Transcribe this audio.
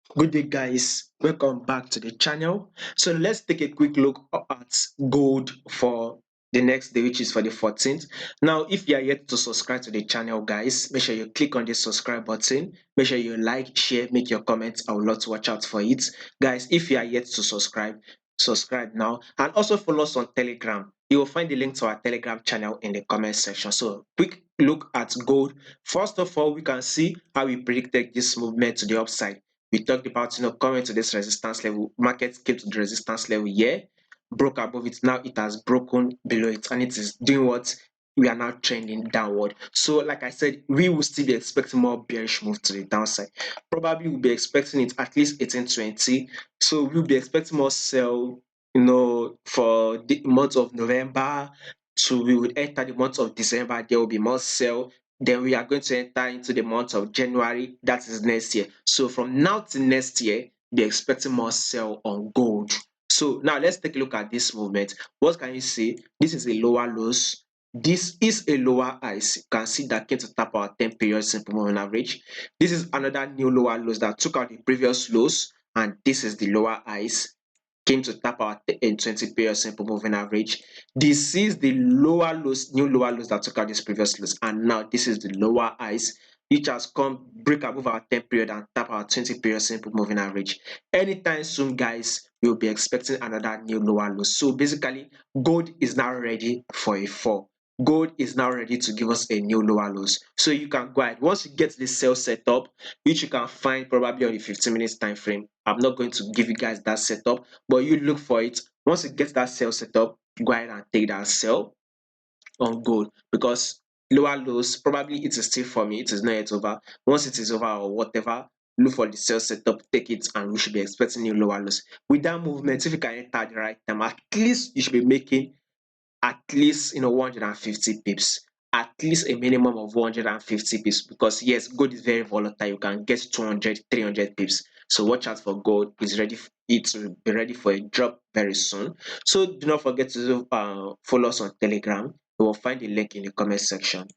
Good day, guys. Welcome back to the channel. So let's take a quick look at gold for the next day, which is for the 14th. Now, if you are yet to subscribe to the channel, guys, make sure you click on the subscribe button. Make sure you like, share, make your comments. I would love to watch out for it. Guys, if you are yet to subscribe now, and also follow us on Telegram. You will find the link to our Telegram channel in the comment section. So, quick look at gold. First of all, we can see how we predicted this movement to the upside. We talked about coming to this resistance level. Market came to the resistance level here, broke above it. Now it has broken below it, and it is doing what we are now trending downward. So, like I said, we will still be expecting more bearish move to the downside. Probably we'll be expecting it at least 1820. So we'll be expecting more sell, for the month of November. So we would enter the month of December. There will be more sell. Then we are going to enter into the month of January. That is next year. So from now to next year, be expecting more sell on gold. So now let's take a look at this movement. What can you see? This is a lower lows. This is a lower highs. You can see that came to tap our 10 period simple moving average. This is another new lower lows that took out the previous lows, and this is the lower highs came to tap our 20 period simple moving average. This is the lower lows, new lower lows that took out this previous lows, and now this is the lower highs which has come break above our 10 period and tap our 20 period simple moving average. Anytime soon, guys, we'll be expecting another new lower low. So basically, gold is now ready for a fall. Gold is now ready to give us a new lower lows. So you can go ahead. Once you get the sell set up, which you can find probably on the 15 minutes time frame. I'm not going to give you guys that setup, but you look for it. Once you get that sell set up, go ahead and take that sell on gold, because lower lows probably it is still for me, it is not yet over. Once it is over or whatever, look for the sell setup, take it, and we should be expecting new lower lows. With that movement, if you can enter at the right time, at least you should be making at least 150 pips, at least a minimum of 150 pips, because yes, gold is very volatile. You can get 200, 300 pips. So watch out for gold. It will be ready for a drop very soon. So do not forget to follow us on Telegram. You will find the link in the comment section.